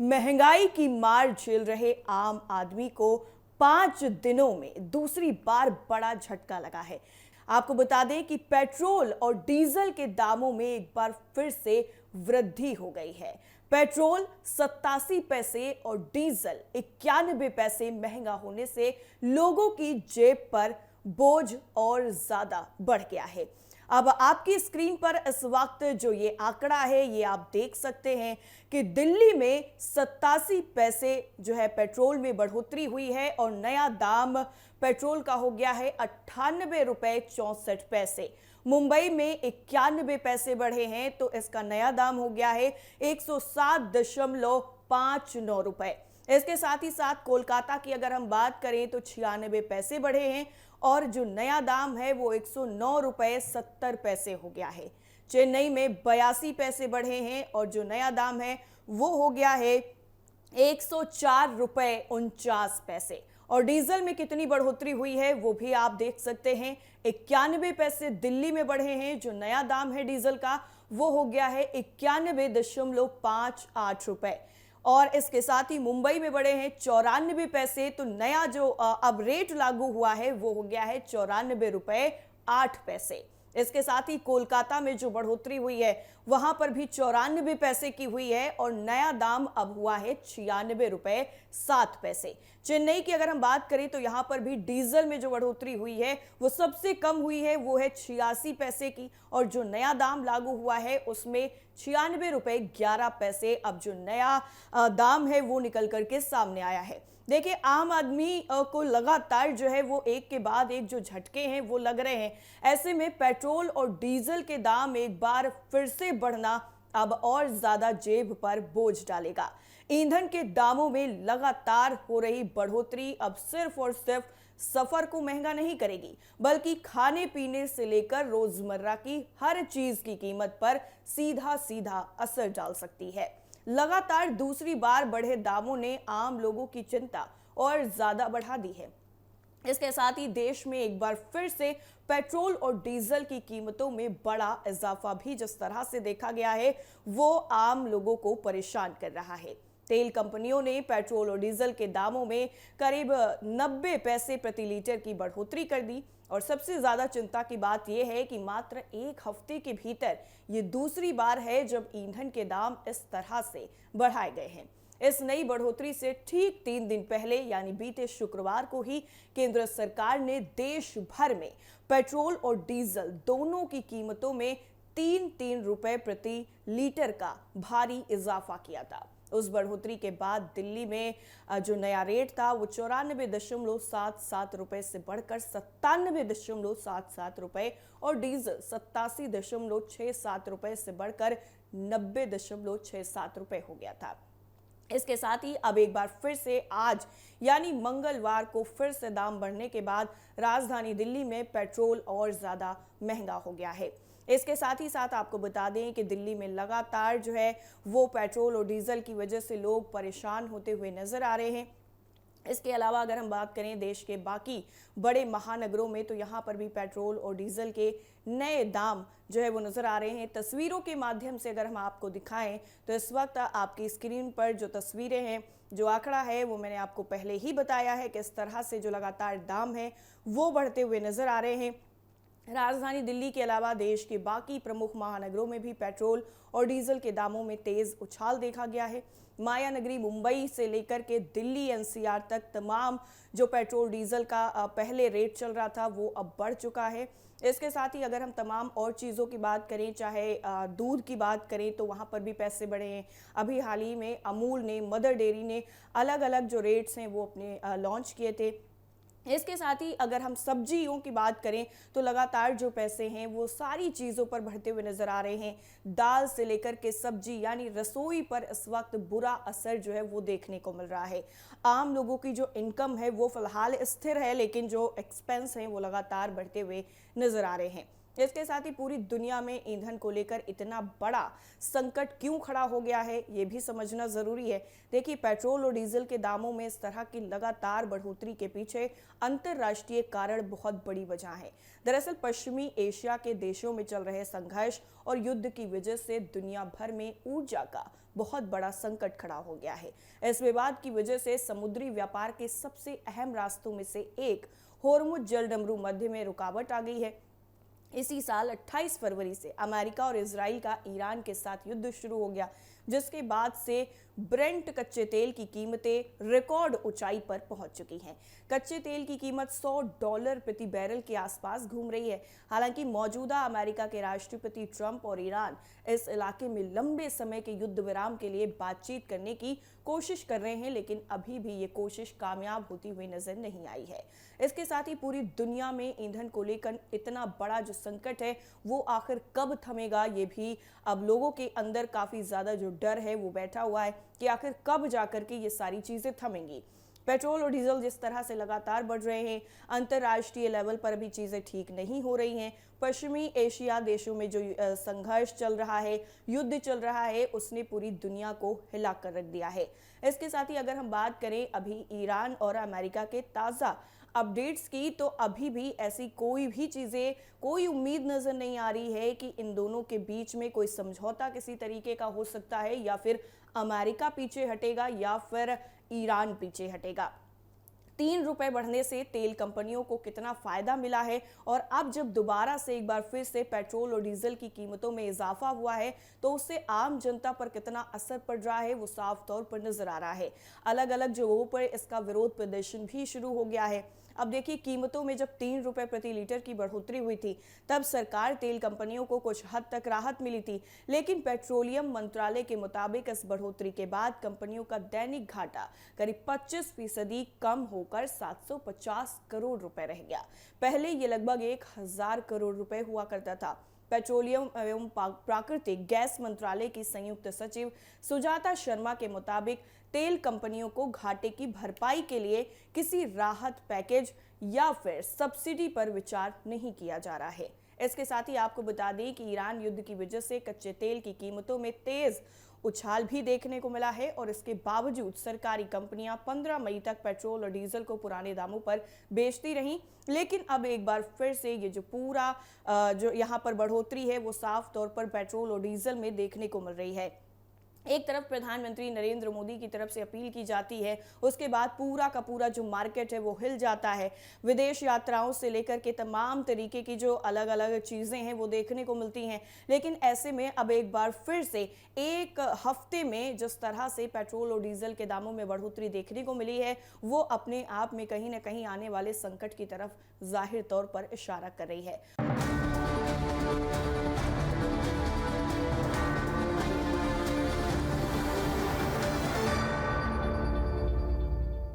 महंगाई की मार झेल रहे आम आदमी को 5 दिनों में दूसरी बार बड़ा झटका लगा है। आपको बता दें कि पेट्रोल और डीजल के दामों में एक बार फिर से वृद्धि हो गई है। पेट्रोल 87 पैसे और डीजल 91 पैसे महंगा होने से लोगों की जेब पर बोझ और ज्यादा बढ़ गया है। अब आपकी स्क्रीन पर इस वक्त जो ये आंकड़ा है ये आप देख सकते हैं कि दिल्ली में 87 पैसे जो है पेट्रोल में बढ़ोतरी हुई है और नया दाम पेट्रोल का हो गया है 98 रुपए 64 पैसे। मुंबई में 91 पैसे बढ़े हैं तो इसका नया दाम हो गया है 107.59 रुपए। इसके साथ ही साथ कोलकाता की अगर हम बात करें तो 96 पैसे बढ़े हैं और जो नया दाम है वो 109.70 रुपए हो गया है। चेन्नई में 82 पैसे बढ़े हैं और जो नया दाम है वो हो गया है 104.49 रुपए। और डीजल में कितनी बढ़ोतरी हुई है वो भी आप देख सकते हैं। 91 पैसे दिल्ली में बढ़े हैं, जो नया दाम है डीजल का वो हो गया है 91.58 रुपए। और इसके साथ ही मुंबई में बढ़े हैं 94 पैसे, तो नया जो अब रेट लागू हुआ है वो हो गया है 94 रुपए 8 पैसे। इसके साथ ही कोलकाता में जो बढ़ोतरी हुई है वहां पर भी 94 पैसे की हुई है और नया दाम अब हुआ है 96 रुपए 7 पैसे। चेन्नई की अगर हम बात करें तो यहां पर भी डीजल में जो बढ़ोतरी हुई है वो सबसे कम हुई है, वो है 86 पैसे की और जो नया दाम लागू हुआ है उसमें 96 रुपए 11 पैसे अब जो नया दाम है वो निकल करके सामने आया है। देखिए, आम आदमी को लगातार जो है वो एक के बाद एक जो झटके हैं वो लग रहे हैं। ऐसे में पेट्रोल और डीजल के दाम एक बार फिर से बढ़ना अब और ज्यादा जेब पर बोझ डालेगा। ईंधन के दामों में लगातार हो रही बढ़ोतरी अब सिर्फ और सिर्फ सफर को महंगा नहीं करेगी, बल्कि खाने पीने से लेकर रोजमर्रा की हर चीज की कीमत पर सीधा सीधा असर डाल सकती है। लगातार दूसरी बार बढ़े दामों ने आम लोगों की चिंता और ज्यादा बढ़ा दी है। इसके साथ ही देश में एक बार फिर से पेट्रोल और डीजल की कीमतों में बड़ा इजाफा भी जिस तरह से देखा गया है वो आम लोगों को परेशान कर रहा है। तेल कंपनियों ने पेट्रोल और डीजल के दामों में करीब 90 पैसे प्रति लीटर की बढ़ोतरी कर दी और सबसे ज्यादा चिंता की बात यह है कि मात्र एक हफ्ते के भीतर ये दूसरी बार है जब ईंधन के दाम इस तरह से बढ़ाए गए हैं। इस नई बढ़ोतरी से ठीक 3 दिन पहले यानी बीते शुक्रवार को ही केंद्र सरकार ने देश भर में पेट्रोल और डीजल दोनों की कीमतों में 3-3 रुपए प्रति लीटर का भारी इजाफा किया था। उस बढ़ोतरी के बाद दिल्ली में जो नया रेट था वो 94.77 रुपए से बढ़कर 97.77 रुपए और डीजल 87.67 रुपए से बढ़कर 90.67 रुपए हो गया था। इसके साथ ही अब एक बार फिर से आज यानी मंगलवार को फिर से दाम बढ़ने के बाद राजधानी दिल्ली में पेट्रोल और ज्यादा महंगा हो गया है। इसके साथ ही साथ आपको बता दें कि दिल्ली में लगातार जो है वो पेट्रोल और डीजल की वजह से लोग परेशान होते हुए नजर आ रहे हैं। इसके अलावा अगर हम बात करें देश के बाकी बड़े महानगरों में तो यहाँ पर भी पेट्रोल और डीजल के नए दाम जो है वो नजर आ रहे हैं। तस्वीरों के माध्यम से अगर हम आपको दिखाएं तो इस वक्त आपकी स्क्रीन पर जो तस्वीरें हैं, जो आंकड़ा है वो मैंने आपको पहले ही बताया है कि इस तरह से जो लगातार दाम है वो बढ़ते हुए नजर आ रहे हैं। राजधानी दिल्ली के अलावा देश के बाकी प्रमुख महानगरों में भी पेट्रोल और डीजल के दामों में तेज उछाल देखा गया है। माया नगरी मुंबई से लेकर के दिल्ली एनसीआर तक तमाम जो पेट्रोल डीजल का पहले रेट चल रहा था वो अब बढ़ चुका है। इसके साथ ही अगर हम तमाम और चीज़ों की बात करें, चाहे दूध की बात करें तो वहाँ पर भी पैसे बढ़े हैं। अभी हाल ही में अमूल ने, मदर डेयरी ने अलग अलग जो रेट्स हैं वो अपने लॉन्च किए थे। इसके साथ ही अगर हम सब्जियों की बात करें तो लगातार जो पैसे हैं वो सारी चीज़ों पर बढ़ते हुए नजर आ रहे हैं। दाल से लेकर के सब्जी यानी रसोई पर इस वक्त बुरा असर जो है वो देखने को मिल रहा है। आम लोगों की जो इनकम है वो फिलहाल स्थिर है, लेकिन जो एक्सपेंस हैं वो लगातार बढ़ते हुए नजर आ रहे हैं। इसके साथ ही पूरी दुनिया में ईंधन को लेकर इतना बड़ा संकट क्यों खड़ा हो गया है ये भी समझना जरूरी है। देखिए, पेट्रोल और डीजल के दामों में इस तरह की लगातार बढ़ोतरी के पीछे अंतरराष्ट्रीय कारण बहुत बड़ी वजह है। दरअसल पश्चिमी एशिया के देशों में चल रहे संघर्ष और युद्ध की वजह से दुनिया भर में ऊर्जा का बहुत बड़ा संकट खड़ा हो गया है। इस विवाद की वजह से समुद्री व्यापार के सबसे अहम रास्तों में से एक होर्मुज जलडमरू मध्य में रुकावट आ गई है। इसी साल 28 फरवरी से अमेरिका और इजराइल का ईरान के साथ युद्ध शुरू हो गया, जिसके बाद से ब्रेंट कच्चे तेल की कीमतें रिकॉर्ड ऊंचाई पर पहुंच चुकी हैं। कच्चे तेल की कीमत $100 प्रति बैरल के आसपास घूम रही है। हालांकि मौजूदा अमेरिका के राष्ट्रपति ट्रंप और ईरान इस इलाके में लंबे समय के युद्ध विराम के लिए बातचीत करने की कोशिश कर रहे हैं, लेकिन अभी भी ये कोशिश कामयाब होती हुई नजर नहीं आई है। इसके साथ ही पूरी दुनिया में ईंधन को लेकर इतना बड़ा जो संकट है वो आखिर कब थमेगा, ये भी अब लोगों के अंदर काफी ज्यादा जो डर है वो बैठा हुआ है कि आखिर कब जाकर के ये सारी चीजें थमेंगी। पेट्रोल और डीजल जिस तरह से लगातार बढ़ रहे हैं, अंतर्राष्ट्रीय लेवल पर भी चीजें ठीक नहीं हो रही हैं। पश्चिमी एशिया देशों में जो संघर्ष चल रहा है, युद्ध चल रहा है, उसने पूरी दुनिया को हिला कर रख दिया है। इसके साथ ही अगर हम बात करें अभी ईरान और अमेरिका के ताज़ा अपडेट्स की, तो अभी भी ऐसी कोई भी चीज़ें, कोई उम्मीद नज़र नहीं आ रही है कि इन दोनों के बीच में कोई समझौता किसी तरीके का हो सकता है, या फिर अमेरिका पीछे हटेगा या फिर ईरान पीछे हटेगा। ₹3 बढ़ने से तेल कंपनियों को कितना फायदा मिला है, और अब जब दोबारा से एक बार फिर से पेट्रोल और डीजल की कीमतों में इजाफा हुआ है तो उससे आम जनता पर कितना असर पड़ रहा है वो साफ तौर पर नजर आ रहा है। अलग अलग जगहों पर इसका विरोध प्रदर्शन भी शुरू हो गया है। अब देखिए, कीमतों में जब ₹3 प्रति लीटर की बढ़ोतरी हुई थी तब सरकार तेल कंपनियों को कुछ हद तक राहत मिली थी, लेकिन पेट्रोलियम मंत्रालय के मुताबिक इस बढ़ोतरी के बाद कंपनियों का दैनिक घाटा करीब 25% कम होकर 750 करोड़ रुपए रह गया। पहले ये लगभग 1000 करोड़ रुपए हुआ करता था। पेट्रोलियम एवं प्राकृतिक गैस मंत्रालय की संयुक्त सचिव सुजाता शर्मा के मुताबिक तेल कंपनियों को घाटे की भरपाई के लिए किसी राहत पैकेज या फिर सब्सिडी पर विचार नहीं किया जा रहा है। इसके साथ ही आपको बता दें कि ईरान युद्ध की वजह से कच्चे तेल की कीमतों में तेज उछाल भी देखने को मिला है, और इसके बावजूद सरकारी कंपनियां 15 मई तक पेट्रोल और डीजल को पुराने दामों पर बेचती रहीं। लेकिन अब एक बार फिर से ये जो पूरा जो यहाँ पर बढ़ोतरी है वो साफ तौर पर पेट्रोल और डीजल में देखने को मिल रही है। एक तरफ प्रधानमंत्री नरेंद्र मोदी की तरफ से अपील की जाती है, उसके बाद पूरा का पूरा जो मार्केट है वो हिल जाता है। विदेश यात्राओं से लेकर के तमाम तरीके की जो अलग अलग चीज़ें हैं वो देखने को मिलती हैं। लेकिन ऐसे में अब एक बार फिर से एक हफ्ते में जिस तरह से पेट्रोल और डीजल के दामों में बढ़ोतरी देखने को मिली है वो अपने आप में कहीं ना कहीं आने वाले संकट की तरफ जाहिर तौर पर इशारा कर रही है।